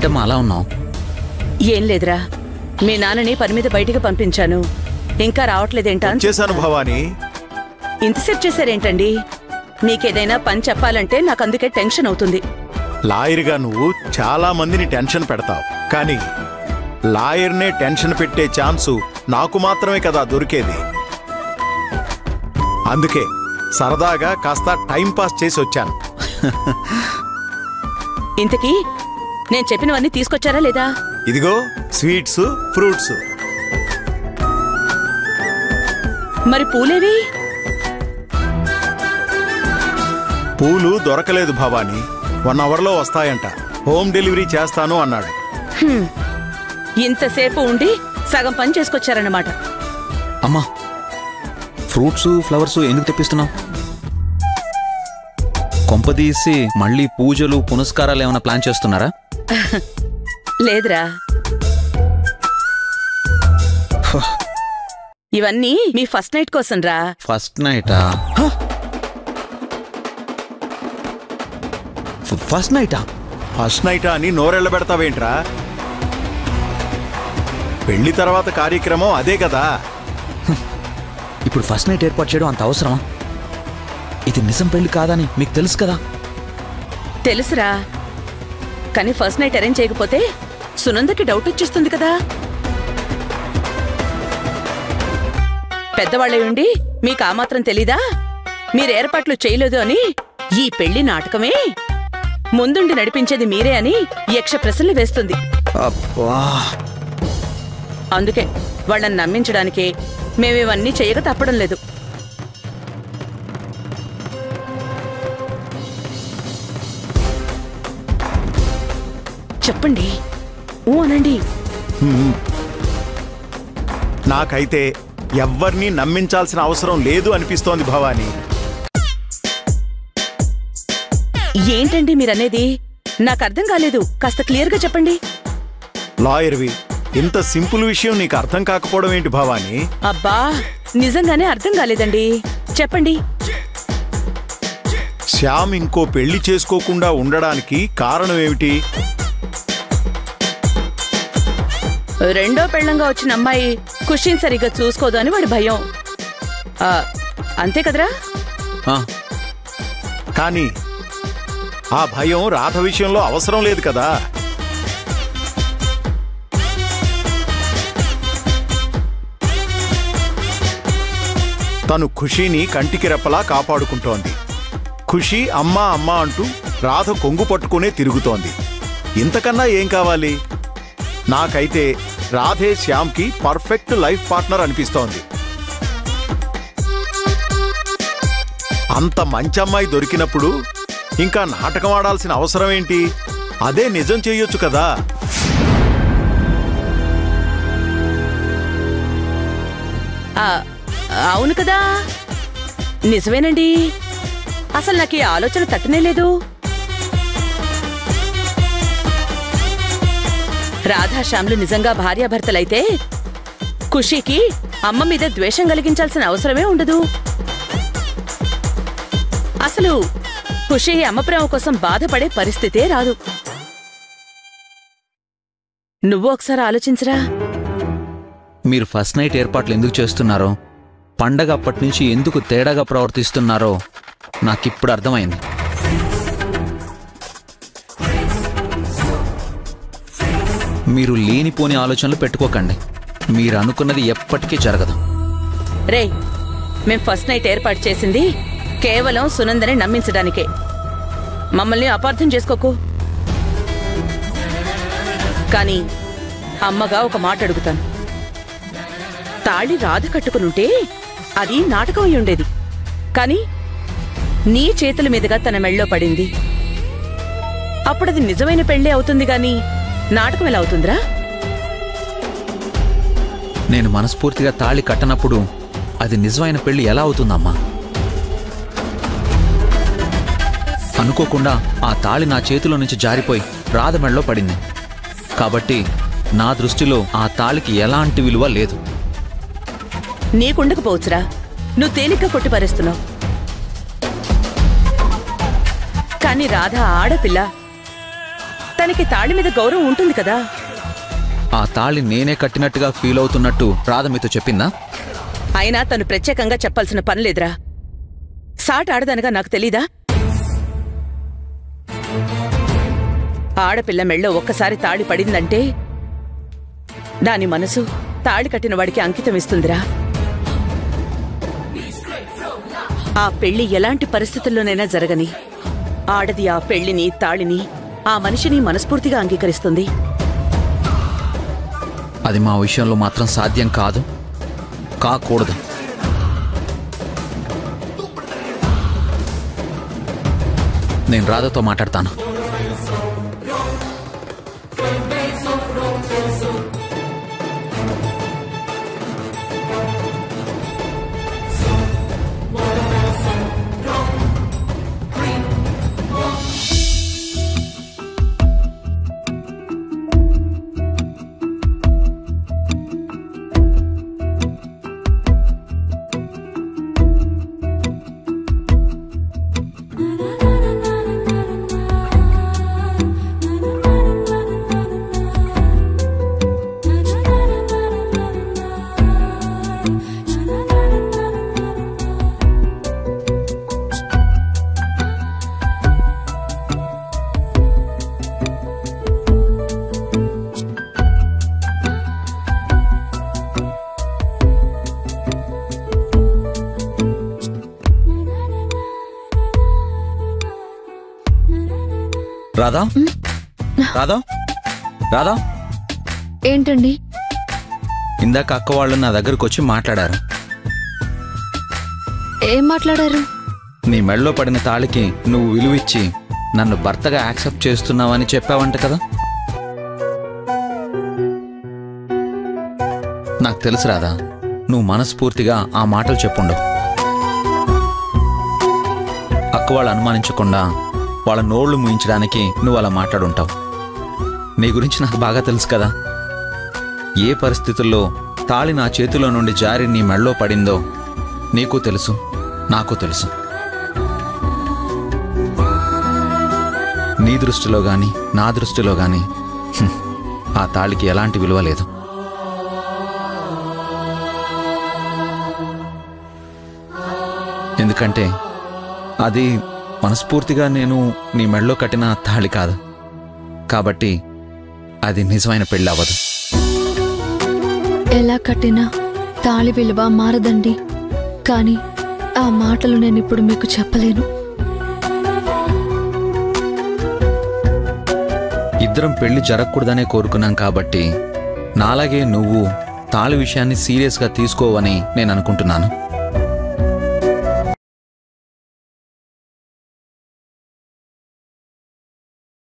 ఏంటమ్మా అలా ఉన్నావు? ఏం లేదురా, మీ నాన్నని పని మీద బయటికి పంపించాను, ఇంకా రావట్లేదేంటా? చేశాను భవానీ. ఇంతసేపు చేశారేంటండి? మీకేదైనా పని చెప్పాలంటే నాకు అందుకే టెన్షన్ అవుతుంది. లాయర్గా నువ్వు చాలా మందిని టెన్షన్ పెడతావు, కానీ లాయర్నే టెన్షన్ పెట్టే ఛాన్సు నాకు మాత్రమే కదా దొరికేది. అందుకే సరదాగా కాస్త టైం పాస్ చేసి వచ్చాను. ఇంతకీ నేను చెప్పినవన్నీ తీసుకొచ్చారా లేదా? ఇదిగో స్వీట్స్, ఫ్రూట్స్. మరి పూలేవి? పూలు దొరకలేదు భవానీ, 1 అవర్లో వస్తాయంట. హోమ్ డెలివరీ చేస్తాను అన్నాడు. ఇంతసేపు ఉండి సగం పని చేసుకొచ్చారన్నమాట. అమ్మా, ఫ్రూట్స్ ఫ్లవర్స్ ఎందుకు తెప్పిస్తున్నావు? కొంపదీసి మళ్ళీ పూజలు పునస్కారాలు ఏమైనా ప్లాన్ చేస్తున్నారా? లేదురా, ఇవన్నీ మీ ఫస్ట్ నైట్ కోసం రా. ఫస్ట్ నైటా? ఫస్ట్ నైటా? ఫస్ట్ నైటా అని నోరెళ్ళబెడతావేంట్రా? పెళ్లి తర్వాత కార్యక్రమం అదే కదా. ఇప్పుడు ఫస్ట్ నైట్ ఏర్పాటు చేయడం అంత అవసరమా? ఇది నిజం పెళ్లి కాదని మీకు తెలుసు కదా. తెలుసురా, కానీ ఫస్ట్ నైట్ అరేంజ్ చేయకపోతే సునందకి డౌట్ వచ్చేస్తుంది కదా. పెద్దవాళ్ళే ఉండి మీకు ఆ మాత్రం తెలీదా? మీరు ఏర్పాట్లు చేయలేదు అని ఈ పెళ్లి నాటకమే ముందుండి నడిపించేది మీరే అని యక్ష ప్రశ్నలు వేస్తుంది. అందుకే వాళ్ళని నమ్మించడానికే మేమివన్నీ చేయక తప్పడం లేదు. చెప్పండి, ఊ అనండి. నాకైతే ఎవ్వరినీ నమ్మించాల్సిన అవసరం లేదు అనిపిస్తోంది భవానీ. ఏంటండి మీరనేది? నాకు అర్థం కాలేదు, కాస్త క్లియర్గా చెప్పండి. లాయర్వి, ఇంత సింపుల్ విషయం నీకు అర్థం కాకపోవడం ఏంటి భవానీ? అబ్బా, నిజంగానే అర్థం కాలేదండి, చెప్పండి. శ్యామ్ ఇంకో పెళ్లి చేసుకోకుండా ఉండడానికి కారణం ఏమిటి? రెండో పెళ్లంగా వచ్చిన అమ్మాయి ఖుషీని సరిగ్గా చూసుకోదు అని వాడి భయం. అంతే కదరా? కానీ ఆ భయం రాధ విషయంలో అవసరం లేదు కదా. తను ఖుషీని కంటికి రెప్పలా కాపాడుకుంటోంది. ఖుషీ అమ్మా అమ్మా అంటూ రాధ కొంగు పట్టుకునే తిరుగుతోంది. ఇంతకన్నా ఏం కావాలి? నాకైతే రాధే శ్యామ్కి పర్ఫెక్ట్ లైఫ్ పార్ట్నర్ అనిపిస్తోంది. అంత మంచి అమ్మాయి దొరికినప్పుడు ఇంకా నాటకం ఆడాల్సిన అవసరం ఏంటి? అదే నిజం చేయొచ్చు కదా. అవును కదా, నిజమేనండి. అసలు నాకు ఈ ఆలోచన తట్టనే లేదు. రాధాశ్యామ్లు నిజంగా భార్యాభర్తలైతే ఖుషీకి అమ్మ మీద ద్వేషం కలిగించాల్సిన అవసరమే ఉండదు. అసలు ఖుషీ అమ్మ ప్రేమ కోసం బాధపడే పరిస్థితే రాదు. నువ్వు ఒకసారి ఆలోచించరా. మీరు ఫస్ట్ నైట్ ఏర్పాట్లు ఎందుకు చేస్తున్నారో, పండగ అప్పటినుంచి ఎందుకు తేడాగా ప్రవర్తిస్తున్నారో నాకిప్పుడు అర్థమైంది. మీరు లేనిపోని ఆలోచనలు పెట్టుకోకండి. మీరు అనుకున్నది ఎప్పటికీ జరగదు. రే, మేం ఫస్ట్ నైట్ ఏర్పాటు చేసింది కేవలం సునందని నమ్మించడానికే. మమ్మల్ని అపార్థం చేసుకోకు. కానీ అమ్మగా ఒక మాట అడుగుతాను. తాళి రాధ కట్టుకునుంటే అది నాటకం అయి ఉండేది. కానీ నీ చేతుల మీదుగా తన మెళ్ళో పడింది. అప్పుడది నిజమైన పెళ్ళే అవుతుంది గాని నాటకం ఎలా అవుతుందిరా? నేను మనస్ఫూర్తిగా తాళి కట్టనప్పుడు అది నిజమైన పెళ్లి ఎలా అవుతుందమ్మా? అనుకోకుండా ఆ తాళి నా చేతిలో నుంచి జారిపోయి రాధ మెళ్ళలో పడింది. కాబట్టి నా దృష్టిలో ఆ తాళికి ఎలాంటి విలువ లేదు. నీకుండకపోవచ్చురా, నువ్వు తేలిగ్గా కొట్టిపారేస్తున్నావు. కానీ రాధ ఆడపిల్ల, తనకి తాళి మీద గౌరవం ఉంటుంది కదా. ఆ తాళి నేనే కట్టినట్టుగా ఫీల్ అవుతున్నట్టు రాధ మీతో చెప్పిందా? అయినా తను ప్రత్యేకంగా చెప్పాల్సిన పనిలేదురా. సాటి ఆడదనగా నాకు తెలీదా? ఆడపిల్ల మెళ్ళో ఒక్కసారి తాళి పడిందంటే దాని మనసు తాళి కట్టిన వాడికి అంకితం ఇస్తుందిరా. ఆ పెళ్లి ఎలాంటి పరిస్థితుల్లోనైనా జరగని ఆడది ఆ పెళ్లిని, తాళిని, ఆ మనిషిని మనస్ఫూర్తిగా అంగీకరిస్తుంది. అది మా విషయంలో మాత్రం సాధ్యం కాదు, కాకూడదు. నేను రాధతో మాట్లాడతాను. రాధా, రాధా, రాధా, ఏంటండి? ఇందాక అక్క వాళ్ళు నా దగ్గరకు వచ్చి మాట్లాడారు. ఏం మాట్లాడారు? నీ మెడలో పడిన తాళికి నువ్వు విలువిచ్చి నన్ను భర్తగా యాక్సెప్ట్ చేస్తున్నావని చెప్పావంట కదా. నాకు తెలుసు రాధా, నువ్వు మనస్ఫూర్తిగా ఆ మాటలు చెప్పుండవు. అక్క వాళ్ళు అనుమానించకుండా వాళ్ళ నోళ్లు ముయించడానికి నువ్వు అలా మాట్లాడుంటావు. నీ గురించి నాకు బాగా తెలుసు కదా. ఏ పరిస్థితుల్లో తాళి నా చేతిలో నుండి జారి నీ మెడలో పడిందో నీకు తెలుసు, నాకు తెలుసు. నీ దృష్టిలో గాని నా దృష్టిలో గాని ఆ తాళికి ఎలాంటి విలువ లేదు. ఎందుకంటే అది మనస్ఫూర్తిగా నేను నీ మెడలో కట్టిన తాళి కాదు. కాబట్టి అది నిజమైన పెళ్ళి అవ్వదు. ఎలా కట్టినా తాళి విలువ మారదండి. కానీ ఆ మాటలు నేనిప్పుడు మీకు చెప్పలేను. ఇద్దరం పెళ్లి జరగకూడదనే కోరుకున్నాం కాబట్టి నాలాగే నువ్వు తాళి విషయాన్ని సీరియస్గా తీసుకోవని నేను అనుకుంటున్నాను.